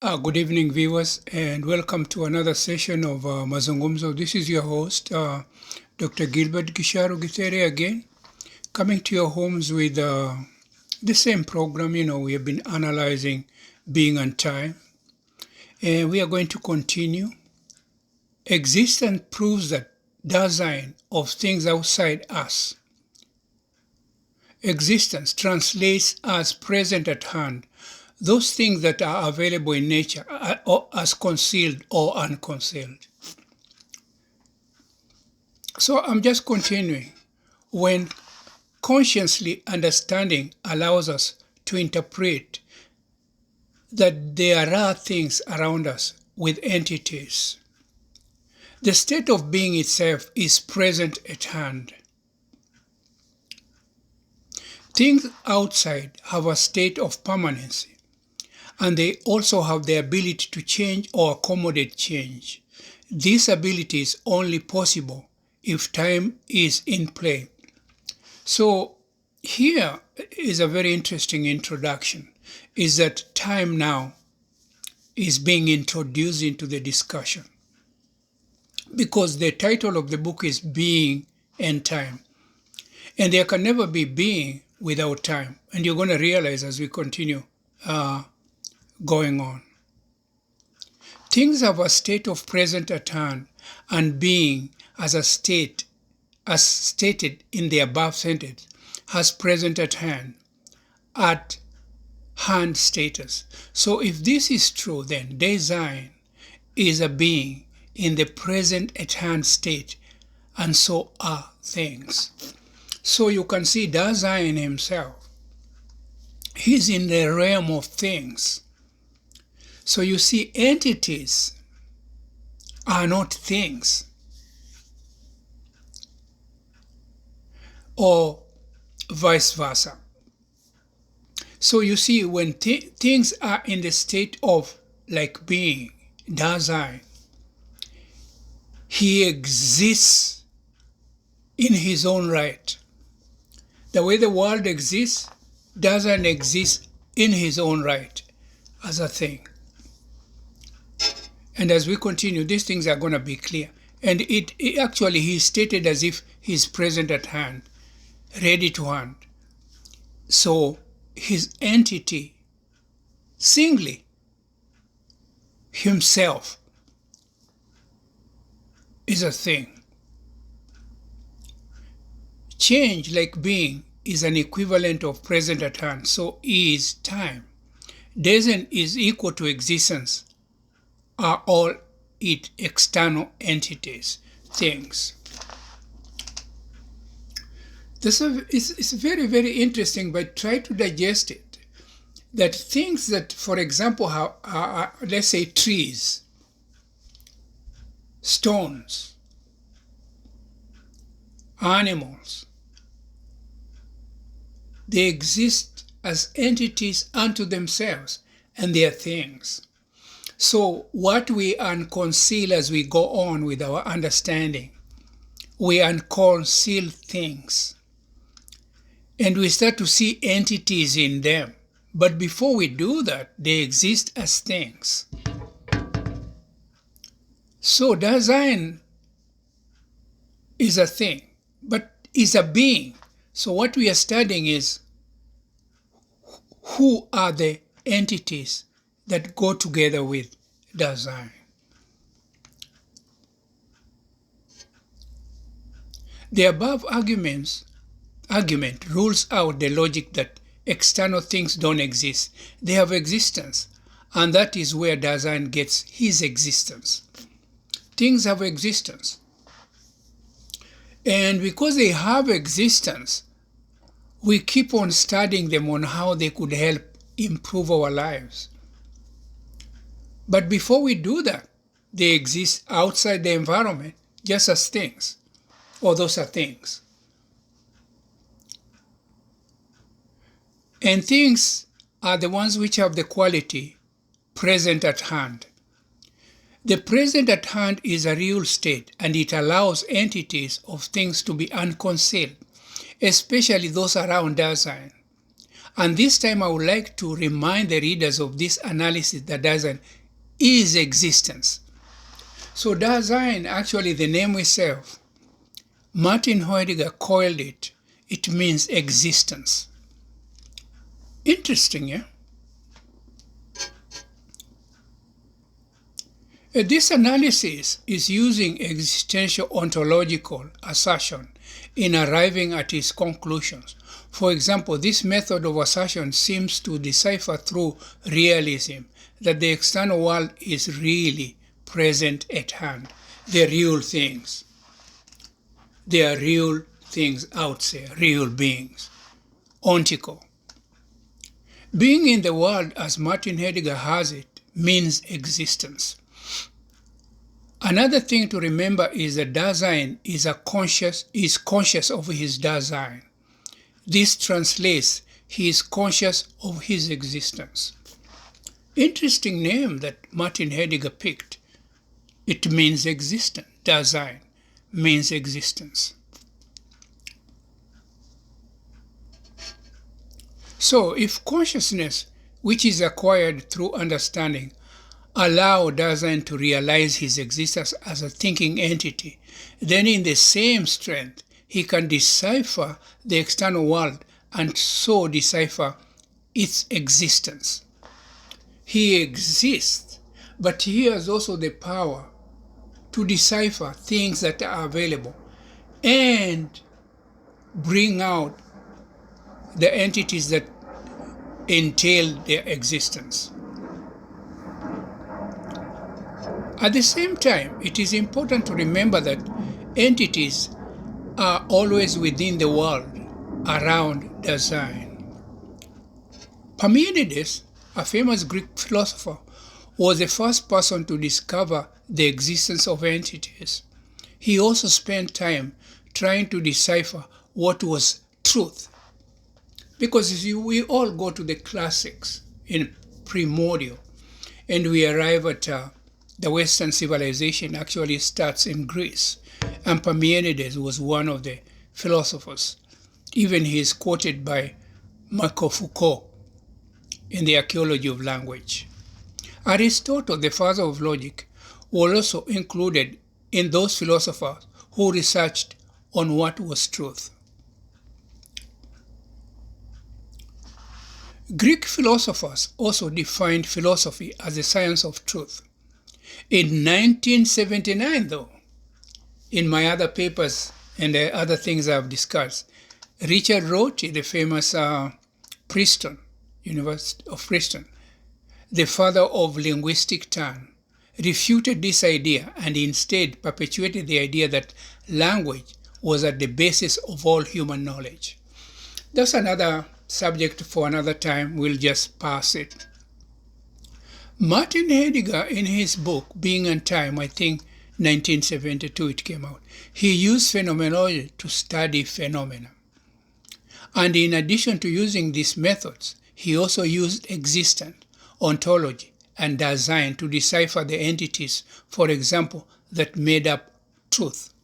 Good evening, viewers, and welcome to another session of Mazungumzo. This is your host, Dr. Gilbert Githere again, coming to your homes with the same program. We have been analyzing being and time, and we are going to continue. Existence proves that design of things outside us. Existence translates as present at hand, those things that are available in nature as concealed or unconcealed. So I'm just continuing. When consciously understanding allows us to interpret that there are things around us with entities, the state of being itself is present at hand. Things outside have a state of permanency, and they also have the ability to change or accommodate change. This ability is only possible if time is in play. So here is a very interesting introduction, is that time now is being introduced into the discussion, because the title of the book is Being and Time. And there can never be being without time. And you're going to realize as we continue going on. Things have a state of present at hand, and being as a state, as stated in the above sentence, has present at hand status. So if this is true, then design is a being in the present at hand state, and so are things. So you can see Dasein himself, he's in the realm of things. So you see, entities are not things, or vice versa. So you see, when things are in the state of like being, Dasein, he exists in his own right. The way the world exists doesn't exist in his own right as a thing. And as we continue, these things are going to be clear. And it actually, he stated as if he's present at hand, ready to hand. So his entity, singly, himself, is a thing. Change, like being, is an equivalent of present at hand. So is time. Design is equal to existence, are all it external entities, things. This is very, very interesting, but try to digest it. That things that, for example, are, let's say, trees, stones, animals, they exist as entities unto themselves, and they are things. So what we unconceal as we go on with our understanding, we unconceal things, and we start to see entities in them. But before we do that, they exist as things. So Dasein is a thing, but is a being. So what we are studying is, who are the entities that go together with Dasein? The above argument rules out the logic that external things don't exist. They have existence, and that is where Dasein gets his existence. Things have existence. And because they have existence, we keep on studying them on how they could help improve our lives. But before we do that, they exist outside the environment just as things, or those are things. And things are the ones which have the quality present at hand. The present at hand is a real state, and it allows entities of things to be unconcealed, especially those around Dasein. And this time I would like to remind the readers of this analysis that Dasein is existence. So Dasein, actually the name itself, Martin Heidegger coiled it. It means existence. Interesting, yeah? This analysis is using existential ontological assertion in arriving at its conclusions. For example, this method of assertion seems to decipher through realism that the external world is really present at hand. They're real things. There are real things out there, real beings. Ontical. Being in the world, as Martin Heidegger has it, means existence. Another thing to remember is that Dasein is conscious of his Dasein. This translates he is conscious of his existence. Interesting name that Martin Heidegger picked. It means existence. Dasein means existence. So if consciousness, which is acquired through understanding, allow Dasein to realize his existence as a thinking entity, then in the same strength he can decipher the external world and so decipher its existence. He exists, but he has also the power to decipher things that are available and bring out the entities that entail their existence. At the same time, it is important to remember that entities are always within the world around Dasein. Parmenides, a famous Greek philosopher, was the first person to discover the existence of entities. He also spent time trying to decipher what was truth. Because we all go to the classics in primordial, and we arrive at the Western civilization actually starts in Greece. And Parmenides was one of the philosophers. Even he is quoted by Michel Foucault in the Archaeology of Language. Aristotle, the father of logic, was also included in those philosophers who researched on what was truth. Greek philosophers also defined philosophy as the science of truth. In 1979, though, in my other papers and the other things I've discussed, Richard Rorty, the famous Princeton, University of Princeton, the father of linguistic turn, refuted this idea and instead perpetuated the idea that language was at the basis of all human knowledge. That's another subject for another time. We'll just pass it. Martin Heidegger, in his book Being and Time, I think 1972 it came out, he used phenomenology to study phenomena. And in addition to using these methods, he also used existence, ontology, and Dasein to decipher the entities, for example, that made up truth.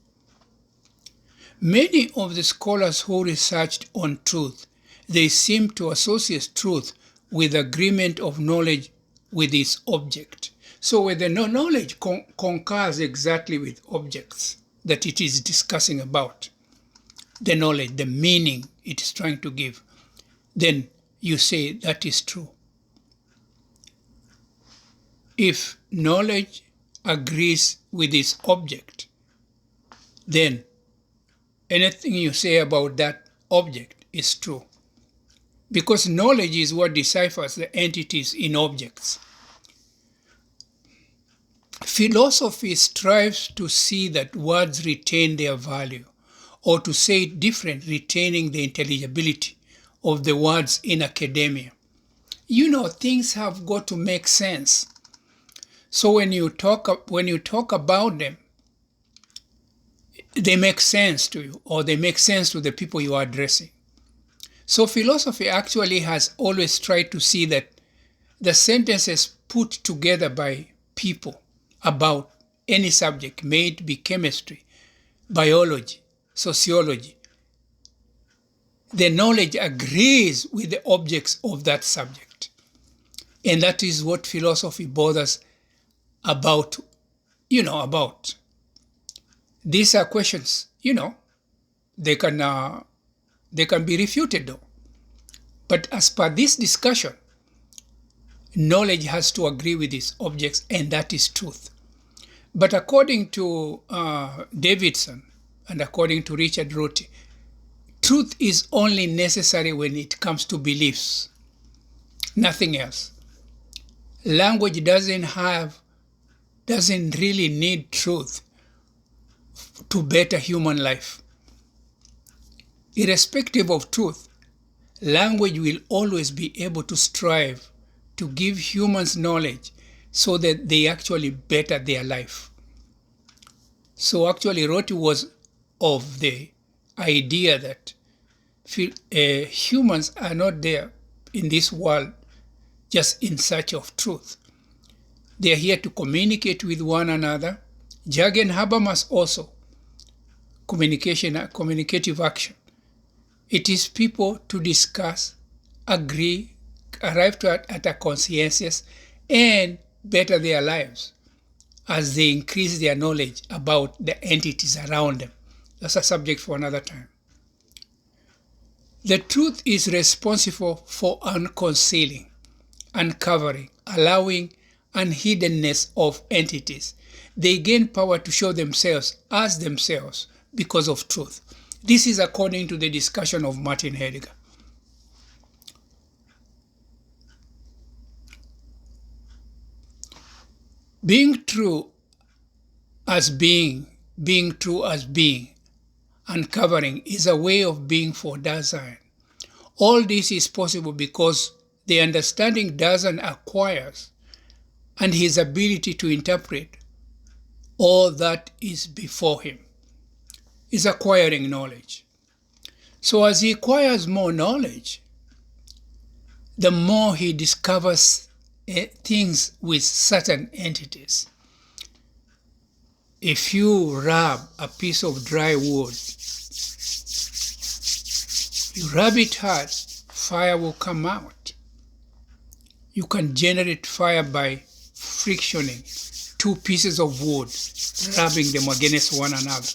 Many of the scholars who researched on truth, they seem to associate truth with agreement of knowledge with its object. So when the knowledge concurs exactly with objects that it is discussing about, the knowledge, the meaning it is trying to give, then you say that is true. If knowledge agrees with its object, then anything you say about that object is true. Because knowledge is what deciphers the entities in objects. Philosophy strives to see that words retain their value, or to say it different, retaining the intelligibility of the words in academia. You know, things have got to make sense. So when you talk about them, they make sense to you, or they make sense to the people you are addressing. So philosophy actually has always tried to see that the sentences put together by people about any subject, may it be chemistry, biology, sociology, the knowledge agrees with the objects of that subject. And that is what philosophy bothers about, about. These are questions, they can be refuted though. But as per this discussion, knowledge has to agree with its objects, and that is truth. But according to Davidson and according to Richard Rorty, truth is only necessary when it comes to beliefs, nothing else. Language doesn't really need truth to better human life. Irrespective of truth, language will always be able to strive to give humans knowledge so that they actually better their life. So actually, Rorty was of the idea that humans are not there in this world just in search of truth. They are here to communicate with one another. Jürgen Habermas also, communicative action. It is people to discuss, agree, arrive at a consensus, and better their lives as they increase their knowledge about the entities around them. That's a subject for another time. The truth is responsible for unconcealing, uncovering, allowing unhiddenness of entities. They gain power to show themselves as themselves because of truth. This is according to the discussion of Martin Heidegger. Being true as being true as being, uncovering is a way of being for Dasein. All this is possible because the understanding Dasein acquires and his ability to interpret all that is before him is acquiring knowledge. So as he acquires more knowledge, the more he discovers things with certain entities. If you rub a piece of dry wood, you rub it hard, fire will come out. You can generate fire by frictioning two pieces of wood, rubbing them against one another.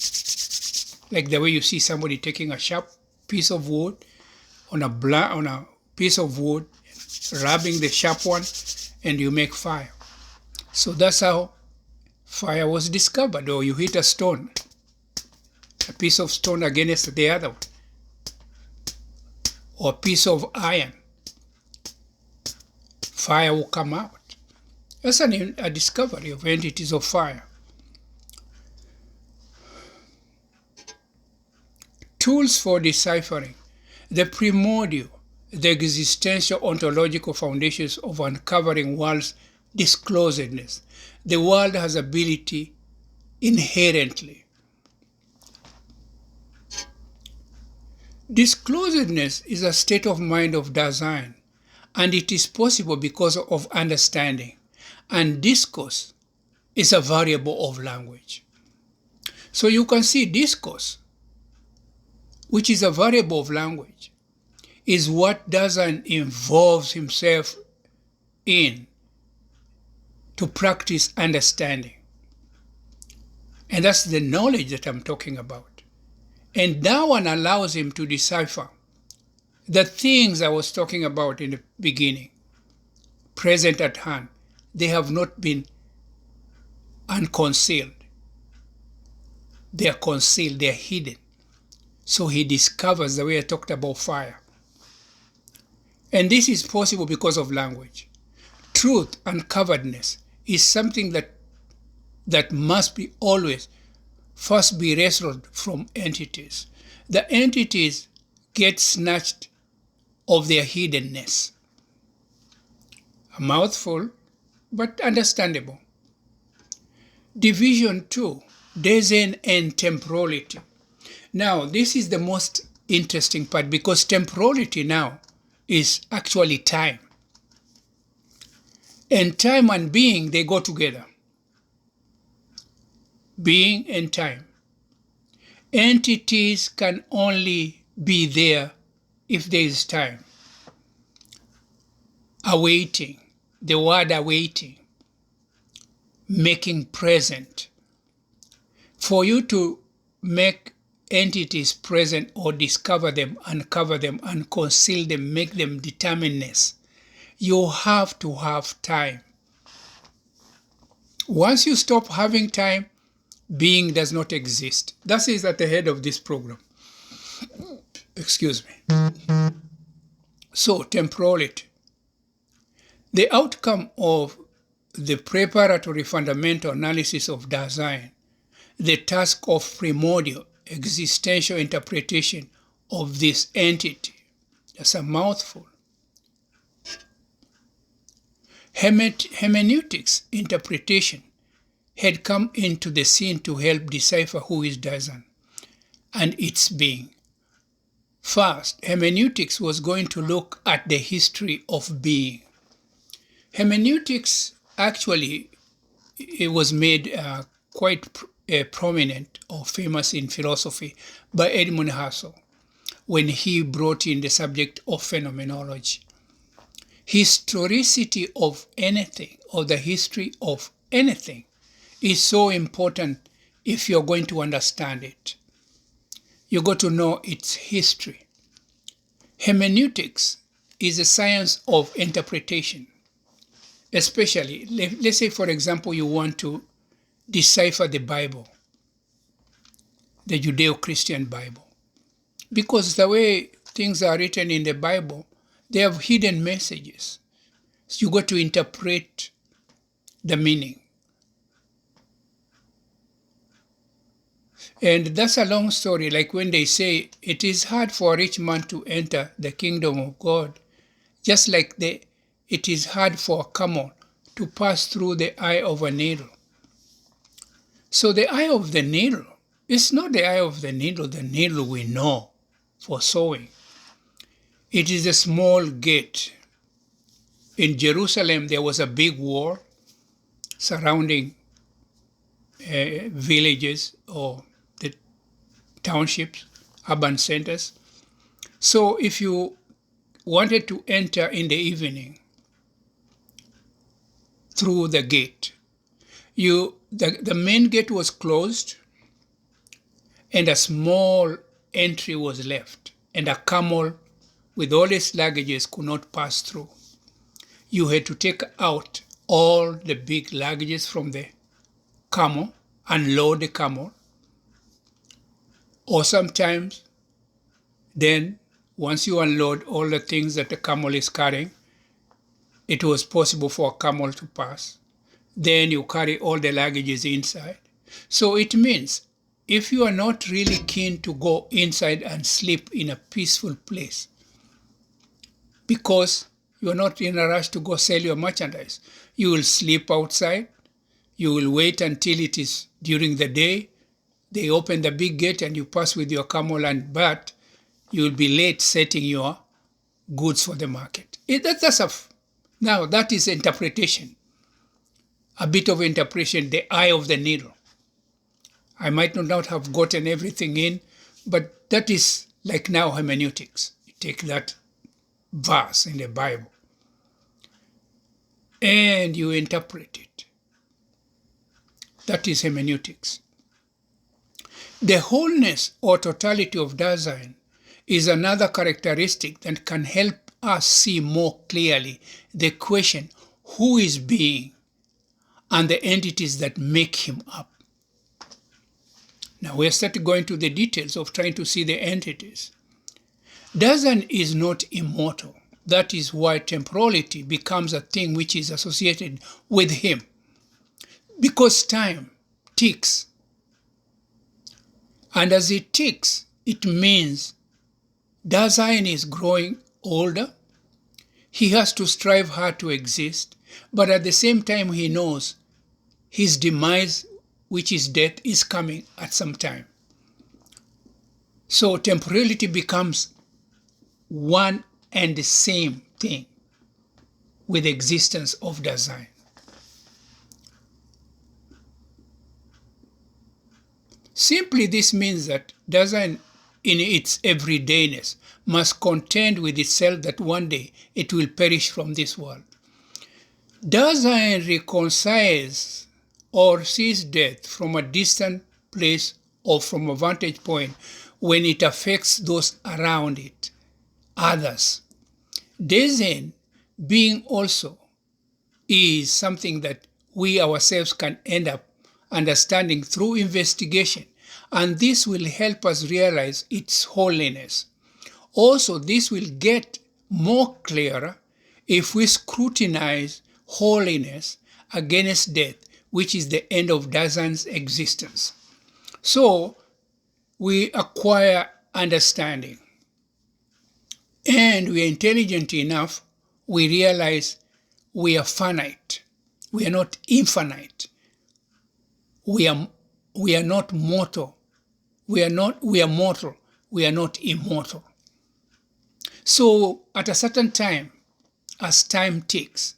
Like the way you see somebody taking a sharp piece of wood on a piece of wood, rubbing the sharp one, and you make fire. So that's how fire was discovered. Or you hit a stone, a piece of stone against the other one, or a piece of iron, fire will come out. That's a discovery of entities of fire. Tools for deciphering. The primordial, the existential ontological foundations of uncovering world's disclosedness. The world has ability inherently. Disclosedness is a state of mind of Dasein, and it is possible because of understanding. And discourse is a variable of language. So you can see discourse, which is a variable of language, is what Dasein involves himself in to practice understanding. And that's the knowledge that I'm talking about. And that one allows him to decipher the things I was talking about in the beginning, present at hand. They have not been unconcealed. They are concealed, they are hidden. So he discovers the way I talked about fire. And this is possible because of language. Truth, uncoveredness, is something that must be always first be wrestled from entities. The entities get snatched of their hiddenness. A mouthful, but understandable. Division 2, Dasein and temporality. Now, this is the most interesting part because temporality now is actually time. And time and being, they go together. Being and time. Entities can only be there if there is time. Awaiting, the word awaiting, making present. For you to make entities present or discover them, uncover them, and conceal them, make them determinedness, you have to have time. Once you stop having time, being does not exist. That is at the head of this program. Excuse me. So, temporality. The outcome of the preparatory fundamental analysis of Dasein, the task of primordial existential interpretation of this entity. That's a mouthful. Hermeneutics interpretation had come into the scene to help decipher who is Dasein and its being. First, hermeneutics was going to look at the history of being. Hermeneutics actually, it was made quite prominent or famous in philosophy by Edmund Husserl when he brought in the subject of phenomenology. Historicity of anything, or the history of anything, is so important if you're going to understand it. You got to know its history. Hermeneutics is a science of interpretation. Especially, let's say, for example, you want to decipher the Bible, the Judeo-Christian Bible. Because the way things are written in the Bible, they have hidden messages. So you got to interpret the meaning. And that's a long story, like when they say it is hard for a rich man to enter the kingdom of God, just like it is hard for a camel to pass through the eye of a needle. So the eye of the needle is not the eye of the needle we know for sewing. It is a small gate. In Jerusalem, there was a big wall surrounding villages or the townships, urban centers. So if you wanted to enter in the evening through the gate, the main gate was closed and a small entry was left, and a camel with all its luggages could not pass through. You had to take out all the big luggages from the camel, unload the camel, or sometimes then once you unload all the things that the camel is carrying, it was possible for a camel to pass. Then you carry all the luggages inside. So it means if you are not really keen to go inside and sleep in a peaceful place, because you are not in a rush to go sell your merchandise, you will sleep outside, you will wait until it is during the day, they open the big gate and you pass with your camel, but you will be late setting your goods for the market. Now that is interpretation. A bit of interpretation, the eye of the needle. I might not have gotten everything in, but that is like now hermeneutics. You take that verse in the Bible and you interpret it. That is hermeneutics. The wholeness or totality of Dasein is another characteristic that can help us see more clearly the question, who is being, and the entities that make him up. Now we are starting going to the details of trying to see the entities. Dasein is not immortal. That is why temporality becomes a thing which is associated with him. Because time ticks. And as it ticks, it means Dasein is growing older. He has to strive hard to exist. But at the same time, he knows his demise, which is death, is coming at some time. So temporality becomes one and the same thing with the existence of Dasein. Simply, this means that Dasein in its everydayness, must contend with itself that one day it will perish from this world. Does Zion reconcile or sees death from a distant place or from a vantage point when it affects those around it, others? Design being also is something that we ourselves can end up understanding through investigation, and this will help us realize its holiness. Also, this will get more clearer if we scrutinize holiness against death, which is the end of Dazan's existence. So we acquire understanding, and we are intelligent enough, we realize we are finite. We are not infinite. We are not mortal. We are mortal. We are not immortal. So at a certain time, as time ticks,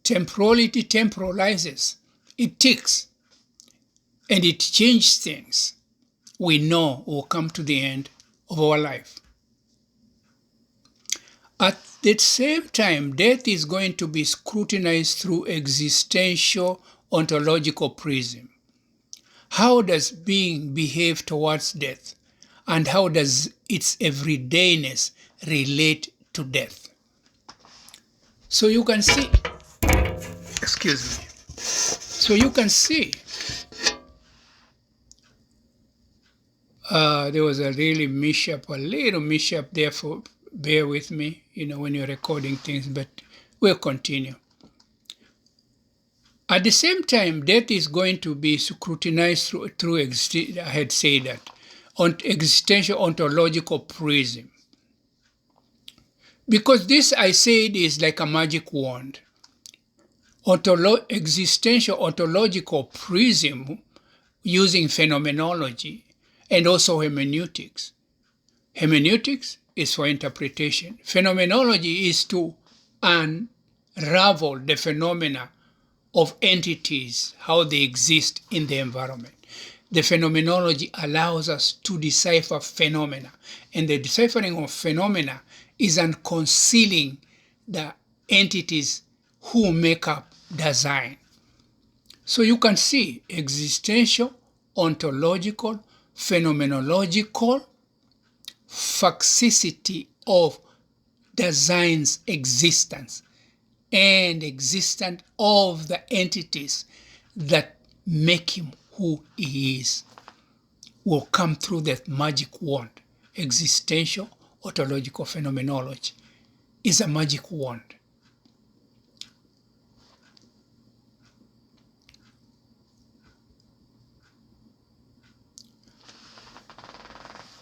temporality temporalizes, it ticks, and it changes things. We know we'll come to the end of our life. At the same time, death is going to be scrutinized through existential ontological prism. How does being behave towards death? And how does its everydayness relate to death? So you can see, excuse me. So you can see, there was a little mishap there, for bear with me, when you're recording things, but we'll continue. At the same time, death is going to be scrutinized through I had said that, on existential ontological prism. Because this, I said, is like a magic wand. Existential ontological prism using phenomenology and also hermeneutics. Hermeneutics is for interpretation. Phenomenology is to unravel the phenomena of entities, how they exist in the environment. The phenomenology allows us to decipher phenomena, and the deciphering of phenomena is unconcealing the entities who make up design. So you can see existential, ontological, phenomenological faccicity of design's existence and existence of the entities that make him who he is will come through that magic wand. Existential ontological phenomenology is a magic wand.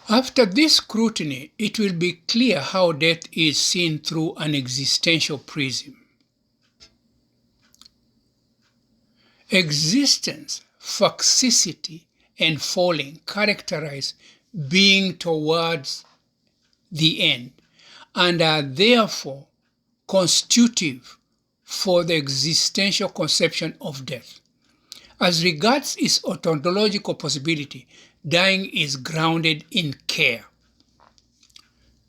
After this scrutiny, it will be clear how death is seen through an existential prism. Existence, faccicity, and falling characterize being towards the end and are therefore constitutive for the existential conception of death. As regards its ontological possibility, dying is grounded in care.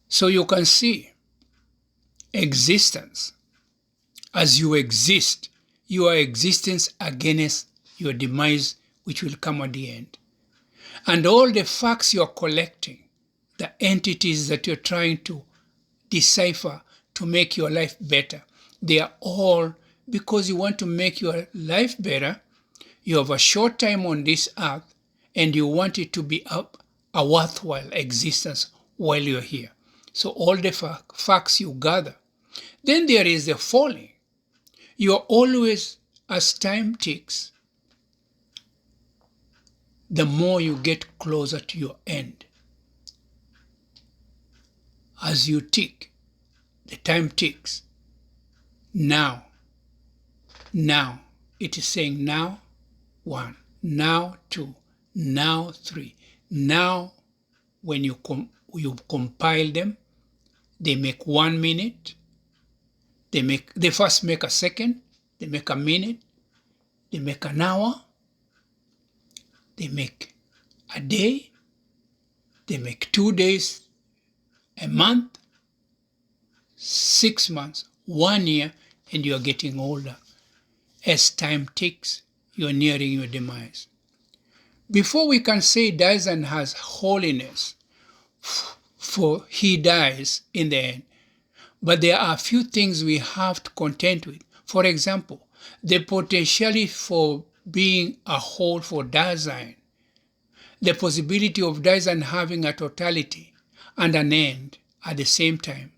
So you can see existence. As you exist, your existence against your demise, which will come at the end. And all the facts you're collecting, the entities that you're trying to decipher to make your life better, they are all because you want to make your life better. You have a short time on this earth and you want it to be a worthwhile existence while you're here. So all the facts you gather. Then there is the falling. You're always, as time ticks, the more you get closer to your end. As you tick, the time ticks. Now, it is saying now 1, now 2, now 3. Now, when you compile them, they make 1 minute. They first make a second, they make a minute, they make an hour, they make a day, They make 2 days, a month, 6 months, 1 year, and you're getting older. As time ticks, you're nearing your demise. Before we can say Dasein has holiness, for he dies in the end, but there are a few things we have to contend with. For example, the potentiality for being a whole for Dasein, the possibility of Dasein having a totality and an end at the same time.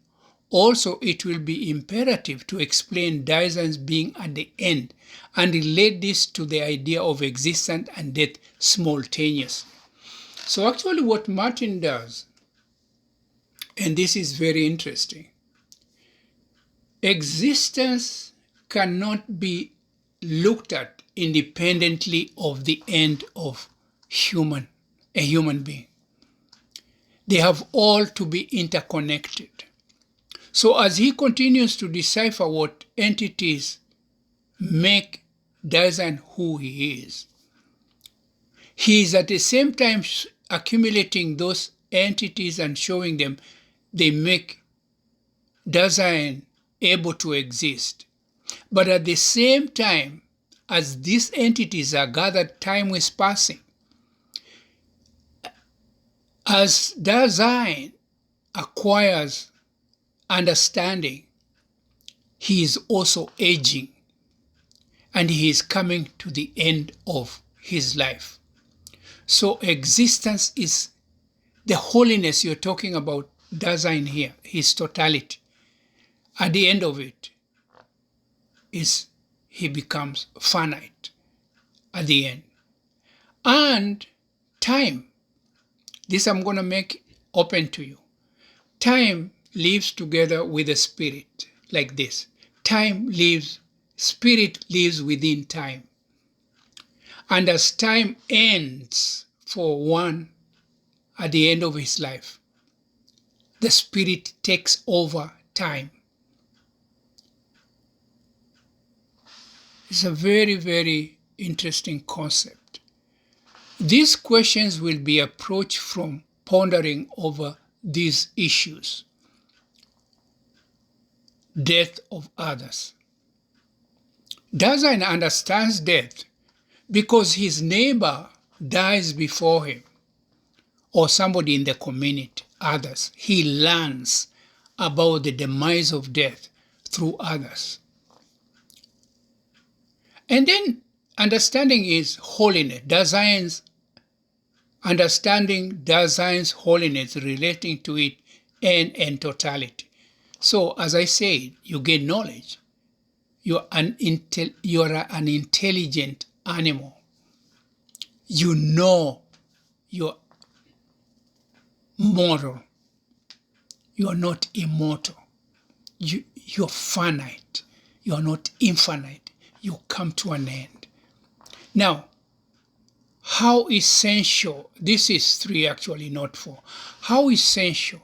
Also, it will be imperative to explain Dasein's being at the end and relate this to the idea of existence and death simultaneously. So actually what Martin does, and this is very interesting, existence cannot be looked at independently of the end of a human being. They have all to be interconnected. So as he continues to decipher what entities make Dasein who he is at the same time accumulating those entities and showing them they make Dasein able to exist. But at the same time, as these entities are gathered, time is passing. As Dasein acquires understanding, he is also aging, and he is coming to the end of his life. So existence is the holiness you're talking about, Dasein here, his totality. At the end of it is he becomes finite at the end. And time, this I'm going to make open to you. Time lives together with the spirit like this. Time lives, spirit lives within time. And as time ends for one at the end of his life, the spirit takes over time. It's a very, very interesting concept. These questions will be approached from pondering over these issues. Death of others. Dasein understands death because his neighbor dies before him, or somebody in the community, others. He learns about the demise of death through others. And then understanding is holiness. Dasein's understanding Dasein's holiness relating to it and totality. So as I said, you gain knowledge. You're an intelligent animal. You know you're mortal. You are not immortal. You're finite. You are not infinite. You come to an end. Now, how essential, this is 3 actually, not 4. How essential,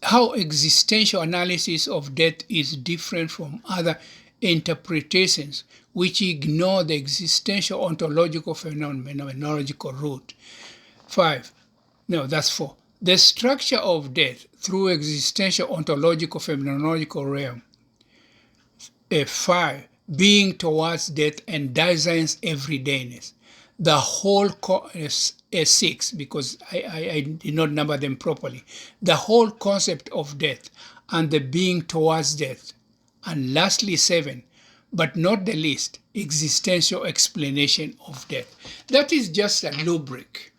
how existential analysis of death is different from other interpretations which ignore the existential ontological phenomenological root. 5. No, that's 4. The structure of death through existential ontological phenomenological realm. 5. Being towards death and Dasein's everydayness. The whole 6, because I did not number them properly. The whole concept of death and the being towards death. And lastly 7, but not the least, existential explanation of death. That is just a rubric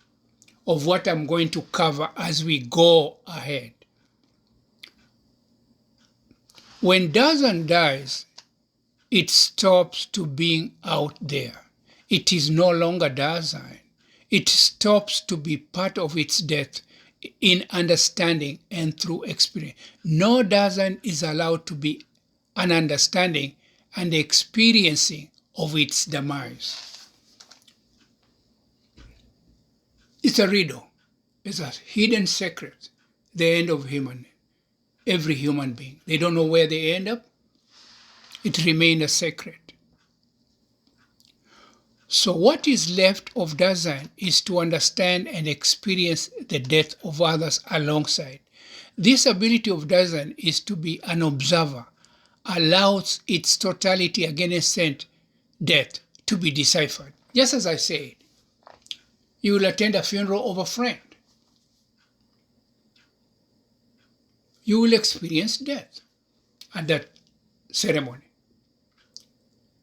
of what I'm going to cover as we go ahead. When Dasein dies, it stops to being out there. It is no longer Dasein. It stops to be part of its death in understanding and through experience. No Dasein is allowed to be an understanding and experiencing of its demise. It's a riddle. It's a hidden secret, the end of every human being. They don't know where they end up. It remains a secret. So what is left of Dasein is to understand and experience the death of others alongside. This ability of Dasein is to be an observer, allows its totality against death to be deciphered. Just as I said, you will attend a funeral of a friend. You will experience death at that ceremony.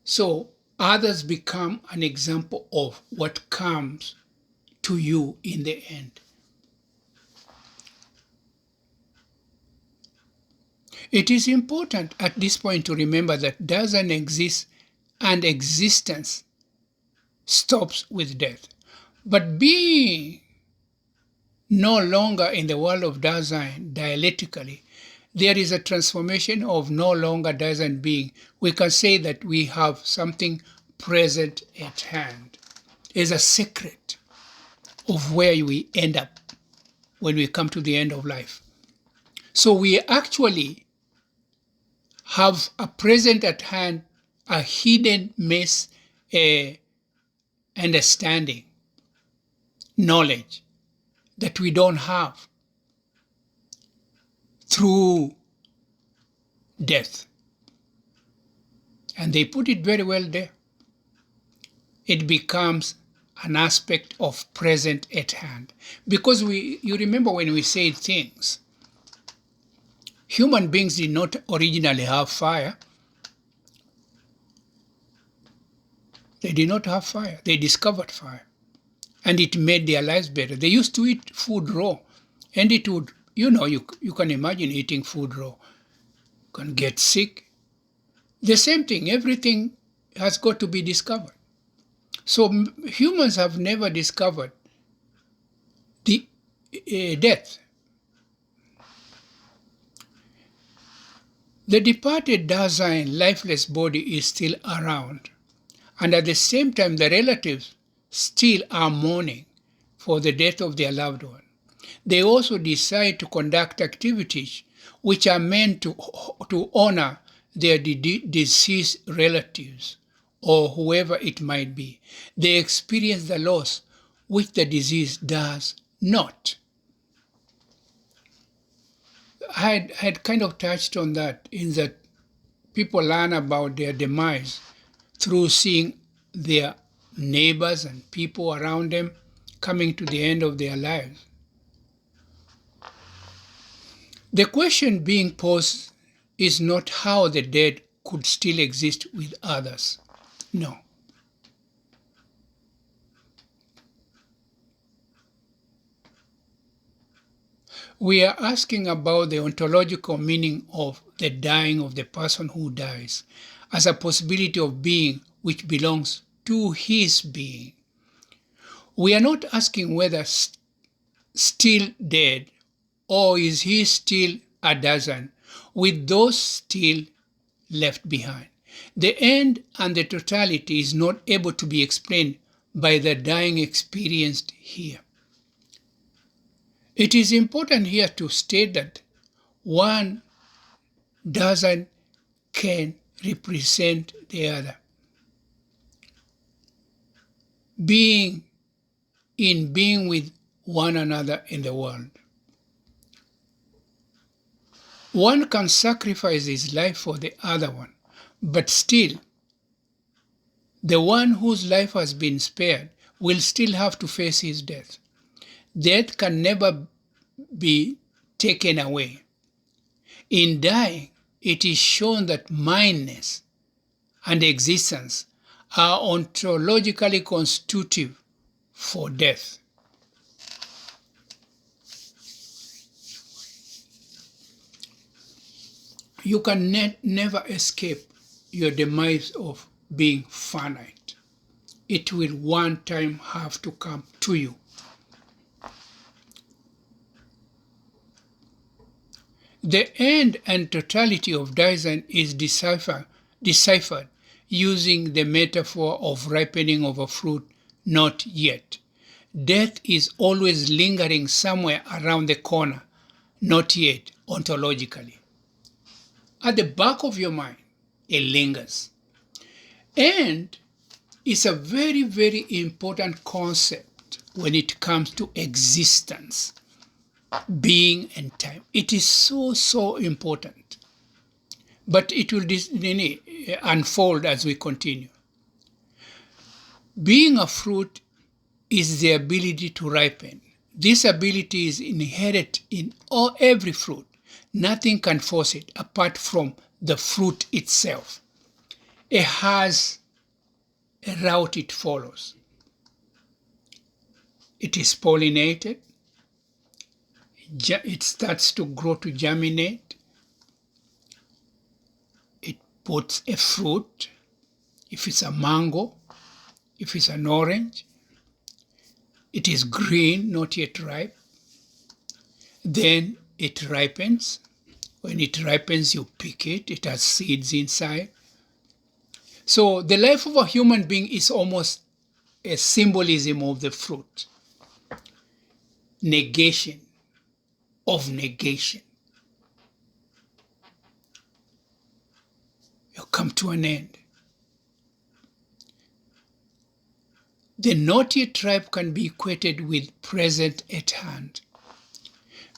So others become an example of what comes to you in the end. It is important at this point to remember that Dasein exists and existence stops with death. But being no longer in the world of Dasein dialectically, there is a transformation of no longer Dasein being. We can say that we have something present at hand. It's a secret of where we end up when we come to the end of life. So we actually have a present at hand, a hidden understanding, knowledge that we don't have through death. And they put it very well there. It becomes an aspect of present at hand. Because you remember when we said things, human beings did not originally have fire. They did not have fire. They discovered fire. And it made their lives better. They used to eat food raw. And it would, you can imagine eating food raw. You can get sick. The same thing, everything has got to be discovered. So humans have never discovered the death. The departed Dasein, lifeless body is still around. And at the same time, the relatives still are mourning for the death of their loved one. They also decide to conduct activities which are meant to honor their deceased relatives or whoever it might be. They experience the loss which the disease does not. I had kind of touched on that, in that people learn about their demise through seeing their neighbors and people around them coming to the end of their lives. The question being posed is not how the dead could still exist with others. No. We are asking about the ontological meaning of the dying of the person who dies as a possibility of being which belongs to his being. We are not asking whether still dead or is he still a Dasein with those still left behind. The end and the totality is not able to be explained by the dying experienced here. It is important here to state that one Dasein can represent the other. Being with one another in the world. One can sacrifice his life for the other one, but still, the one whose life has been spared will still have to face his death. Death can never be taken away. In dying, it is shown that mindness and existence are ontologically constitutive for death. You can never escape your demise of being finite. It will one time have to come to you. The end and totality of Dasein is deciphered using the metaphor of ripening of a fruit not yet. Death is always lingering somewhere around the corner, not yet ontologically. At the back of your mind, it lingers. And is a very, very important concept when it comes to existence, being, and time. It is so, so important. But it will unfold as we continue. Being a fruit is the ability to ripen. This ability is inherent in every fruit. Nothing can force it apart from the fruit itself. It has a route it follows. It is pollinated. It starts to grow, to germinate. It puts a fruit. If it's a mango, if it's an orange, it is green, not yet ripe. Then it ripens. When it ripens, you pick it. It has seeds inside. So the life of a human being is almost a symbolism of the fruit. Negation of negation. You come to an end. The not yet ripe can be equated with present at hand.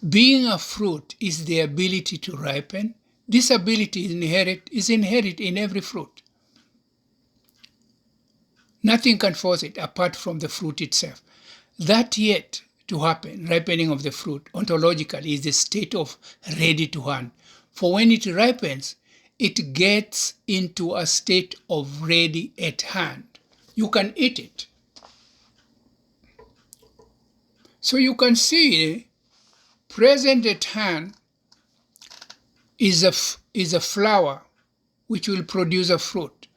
Being a fruit is the ability to ripen. This ability is inherent in every fruit. Nothing can force it apart from the fruit itself. That yet to happen, ripening of the fruit, ontologically, is the state of ready to hand. For when it ripens, it gets into a state of ready at hand. You can eat it. So you can see, present at hand is a flower which will produce a fruit.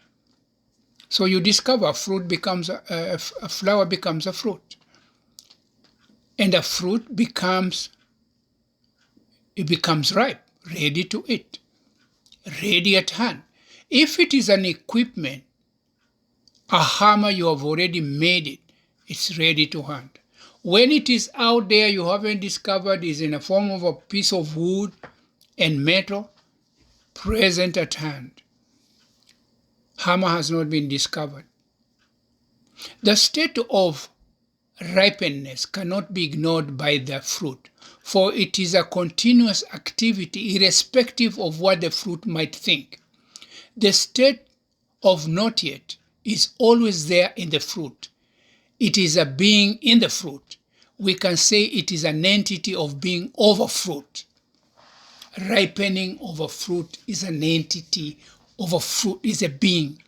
So you discover a flower becomes a fruit. And a fruit becomes ripe, ready to eat, ready at hand. If it is an equipment, a hammer, you have already made it, it's ready to hand. When it is out there, you haven't discovered, is in the form of a piece of wood and metal, present at hand. Hammer has not been discovered. The state of ripeness cannot be ignored by the fruit, for it is a continuous activity irrespective of what the fruit might think. The state of not yet is always there in the fruit. It is a being in the fruit. We can say it is an entity of being over fruit. Ripening of a fruit is an entity of a fruit, is a being,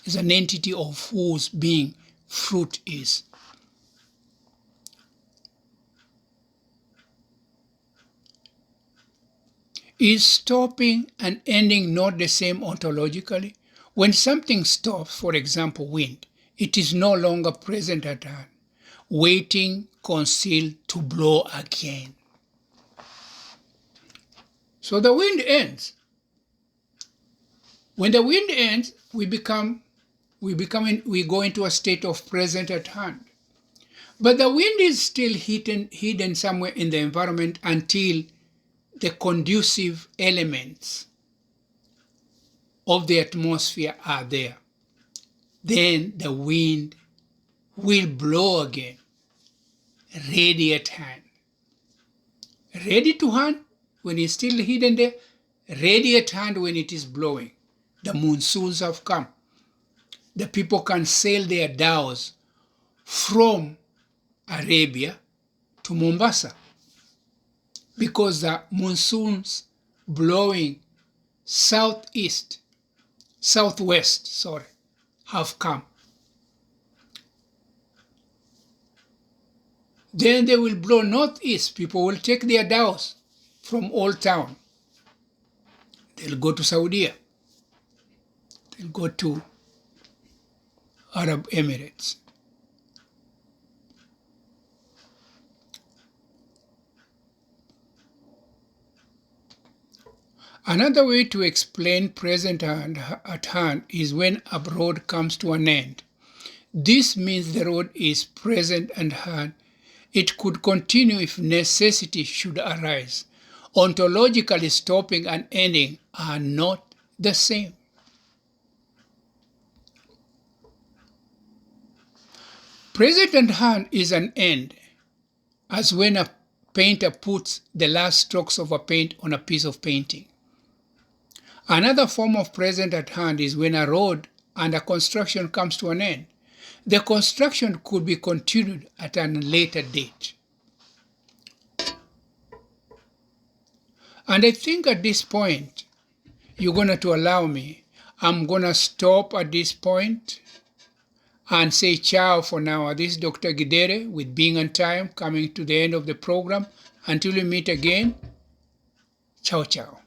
is an entity of whose being fruit is. Is stopping and ending not the same ontologically? When something stops, for example, wind, it is no longer present at hand, waiting, concealed to blow again. So the wind ends. When the wind ends, we go into a state of present at hand. But the wind is still hidden somewhere in the environment until the conducive elements of the atmosphere are there. Then the wind will blow again, ready at hand. Ready to hand when it's still hidden there, ready at hand when it is blowing. The monsoons have come. The people can sail their dhows from Arabia to Mombasa because the monsoons blowing southwest, have come. Then they will blow northeast. People will take their dhows from Old Town. They'll go to Saudi. They'll go to Arab Emirates. Another way to explain present at hand is when a road comes to an end. This means the road is present at hand. It could continue if necessity should arise. Ontologically, stopping and ending are not the same. Present at hand is an end, as when a painter puts the last strokes of a paint on a piece of painting. Another form of present at hand is when a road and a construction comes to an end. The construction could be continued at a later date. And I think at this point, you're going to allow me, I'm going to stop at this point and say ciao for now. This is Dr. Githere with Being on Time, coming to the end of the program. Until we meet again, ciao, ciao.